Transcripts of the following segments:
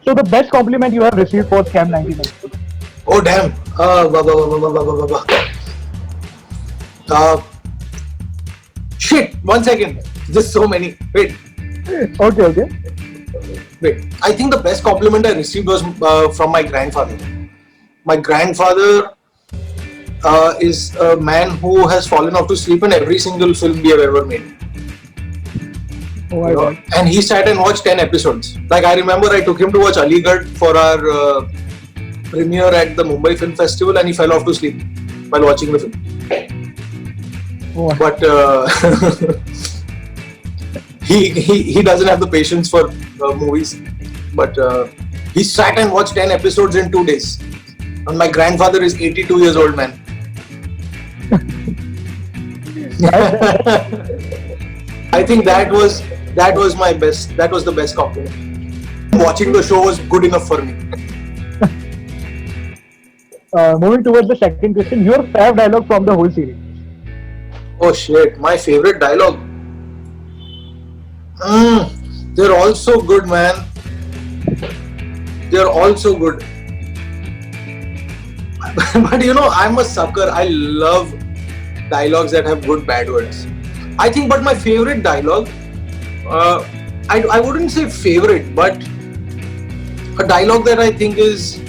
So the best compliment you have received for Scam 99. Oh damn. Shit. 1 second. There's so many. Wait. Okay. I think the best compliment I received was from my grandfather. My grandfather is a man who has fallen off to sleep in every single film we have ever made. Oh my God. And he sat and watched 10 episodes. Like I remember I took him to watch Aligarh for our premiere at the Mumbai Film Festival and he fell off to sleep while watching the film. Oh. But he doesn't have the patience for movies. But he sat and watched 10 episodes in 2 days. And my grandfather is 82 years old, man. I think that was my best. That was the best compliment. Watching the show was good enough for me. Moving towards the second question, your favorite dialogue from the whole series? Oh shit, my favorite dialogue. They're all so good, man. They're all so good. But you know, I'm a sucker. I love dialogues that have good bad words. I think, but my favorite dialogue, I wouldn't say favorite, but a dialogue that I think is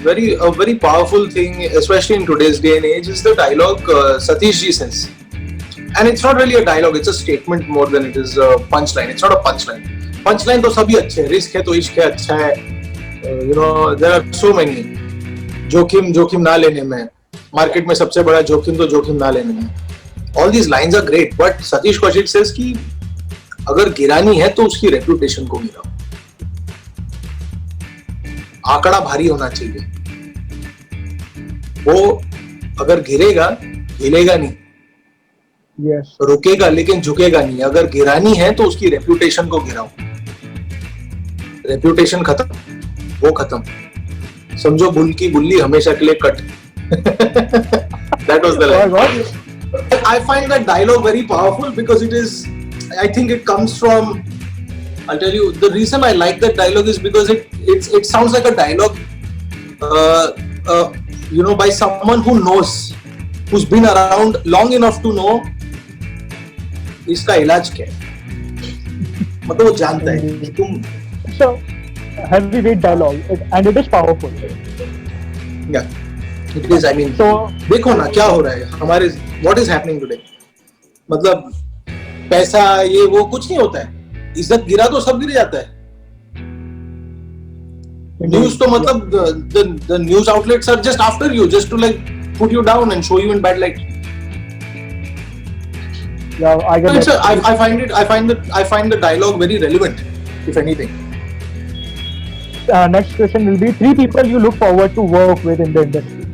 a very powerful thing, especially in today's day and age, is the dialogue Satish ji says. And it's not really a dialogue, it's a statement more than it is a punchline. It's not a punchline. Punchline to sabhi अच्छे हैं, risk है तो इश्क है अच्छा है. You know, there are so many. जोखिम ना लेने में, मार्केट में सबसे बड़ा जोखिम तो जोखिम ना लेने में. All these lines are great, but Satish Kaushik says कि अगर गिरानी है तो उसकी रेपुटेशन को गिराओ. आंकड़ा भारी होना चाहिए. वो अगर गिरेगा, हिलेगा नहीं. Yes. रुकेगा लेकिन झुकेगा नहीं. अगर गिरानी है तो उसकी रेपुटेशन को गिराओ. रेपुटेशन खत्म, वो खत्म. समझो बुल की बुल्ली हमेशा के लिए cut. That was the line. I find that dialogue very powerful because I think it comes from, I'll tell you, the reason I like that dialogue is because it sounds like a dialogue, by someone who knows, who's been around long enough to know इसका इलाज क्या है. मतलब वो जानता है कि तुम. So, heavyweight dialogue, and it is powerful. Yeah, it is. I mean, so देखो ना क्या हो रहा है हमारे. What is happening today? मतलब पैसा ये वो कुछ नहीं होता है. इज्जत गिरा तो सब गिर जाता है. News तो मतलब the news outlets are just after you, just to like put you down and show you in bad light. Yeah, I get so that. I find the dialogue very relevant, if anything. Next question will be 3 people you look forward to work with in the industry.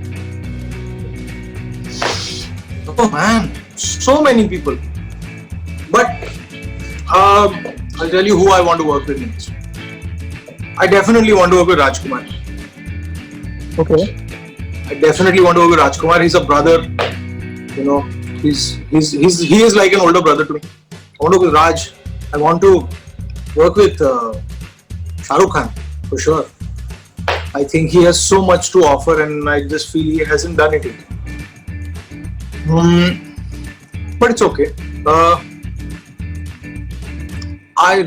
Oh man, so many people. But I'll tell you who I want to work with next. I definitely want to work with Rajkumar. Okay. I definitely want to work with Rajkumar. He's a brother. You know, he is like an older brother to me. I want to work with Raj. I want to work with Shah Rukh Khan for sure. I think he has so much to offer, and I just feel he hasn't done it yet. But it's okay. I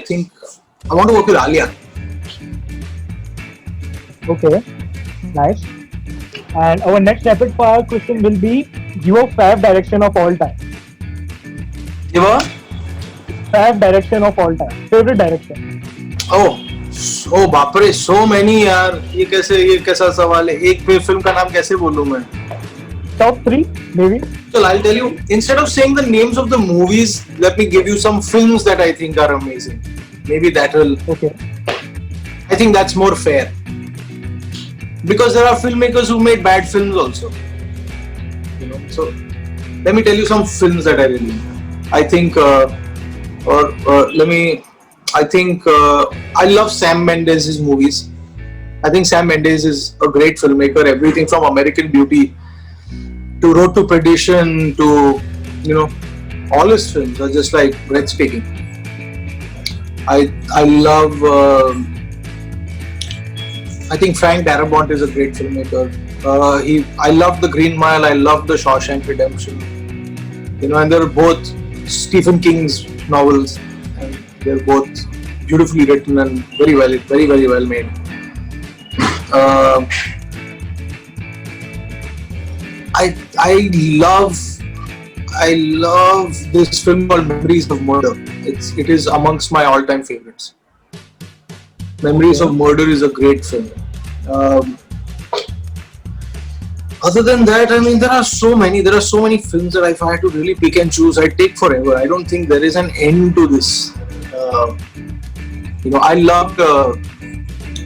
think I want to work with Alia. Okay, nice. And our next rapid fire question will be your favorite direction of all time. Your Favorite direction of all time. Favorite direction. Oh बाप रे, so many यार. ये कैसा सवाल है. एक film का नाम कैसे बोलूं मैं? Top 3 maybe. So I'll tell you, instead of saying the names of the movies, let me give you some films that I think are amazing. Maybe that will. Okay. I think that's more fair. Because there are filmmakers who made bad films also. You know, so let me tell you some films that I really like. I think, I love Sam Mendes' movies. I think Sam Mendes is a great filmmaker. Everything from American Beauty to Road to Perdition to you know, all his films are just like breathtaking. I love. I think Frank Darabont is a great filmmaker. I love The Green Mile. I love The Shawshank Redemption. You know, and they're both Stephen King's novels, and they're both beautifully written and very well made. Uh, I love this film called Memories of Murder. It is amongst my all-time favorites. Memories of Murder is a great film. Um, Other than that, I mean, there are so many. There are so many films that if I had to really pick and choose, I'd take forever. I don't think there is an end to this. Uh, you know, I loved.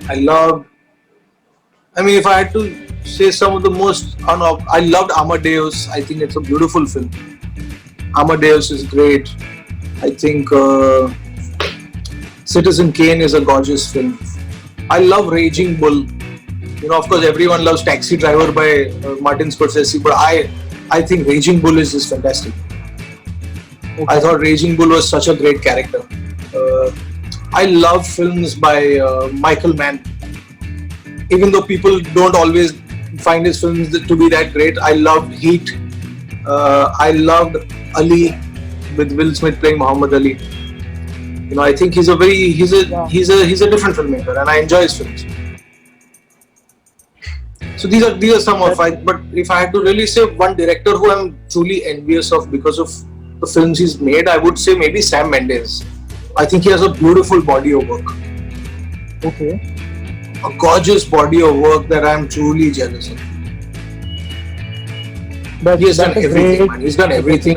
I loved. I mean, if I had to say some of the most, I loved Amadeus. I think it's a beautiful film. Amadeus is great. I think Citizen Kane is a gorgeous film. I love Raging Bull. You know, of course, everyone loves Taxi Driver by Martin Scorsese, but I think Raging Bull is just fantastic. I thought Raging Bull was such a great character. I love films by Michael Mann. Even though people don't always find his films to be that great, I loved Heat. I loved Ali with Will Smith playing Muhammad Ali. You know, I think he's a different filmmaker, and I enjoy his films. So these are some of I. But if I had to really say one director who I'm truly envious of because of the films he's made, I would say maybe Sam Mendes. I think he has a beautiful body of work. Okay. A gorgeous body of work that I'm truly jealous of. He has done everything, man. He's done everything,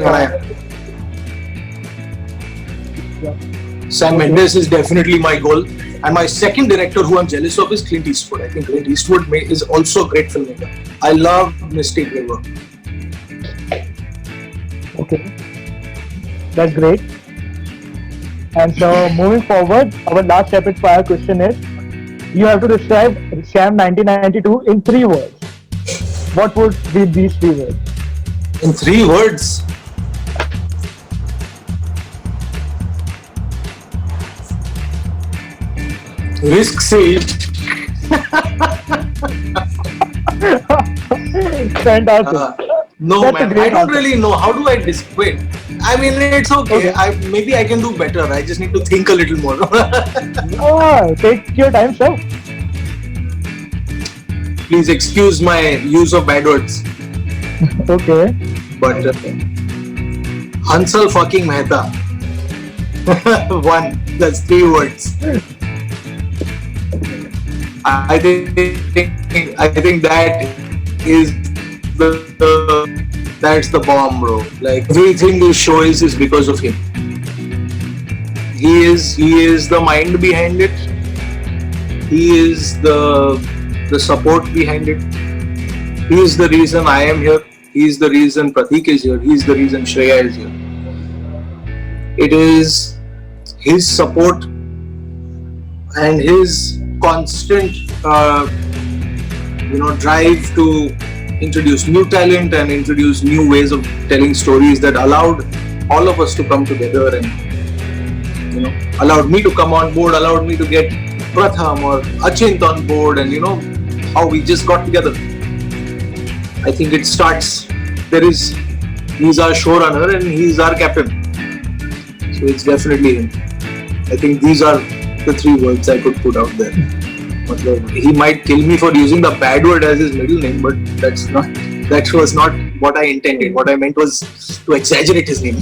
Sam Mendes is definitely my goal. And my second director who I'm jealous of is Clint Eastwood. I think Clint Eastwood is also a great filmmaker. I love Mystic River. Okay. That's great. And so moving forward, our last rapid fire question is, you have to describe Sham 1992 in 3 words. What would be these 3 words? In 3 words? Risk saved. Fantastic. No, That's a man, great I don't answer. really know. How do I describe? I mean, it's okay. Maybe I can do better. I just need to think a little more. Take your time, sir. Please excuse my use of bad words. Okay. But Hansal fucking Mehta. 1. That's 3 words. I think that is that's the bomb, bro. Like everything this show is because of him. He is the mind behind it. He is the support behind it. He is the reason I am here. He is the reason Pratik is here. He is the reason Shreya is here. It is his support and his constant drive to introduce new talent and introduce new ways of telling stories that allowed all of us to come together and allowed me to come on board, allowed me to get Pratham or Achint on board, and how we just got together. I think it starts, he's our showrunner and he's our captain, so it's definitely him. I think these are the 3 words I could put out there. He might kill me for using the bad word as his middle name, but that was not what I intended. What I meant was to exaggerate his name.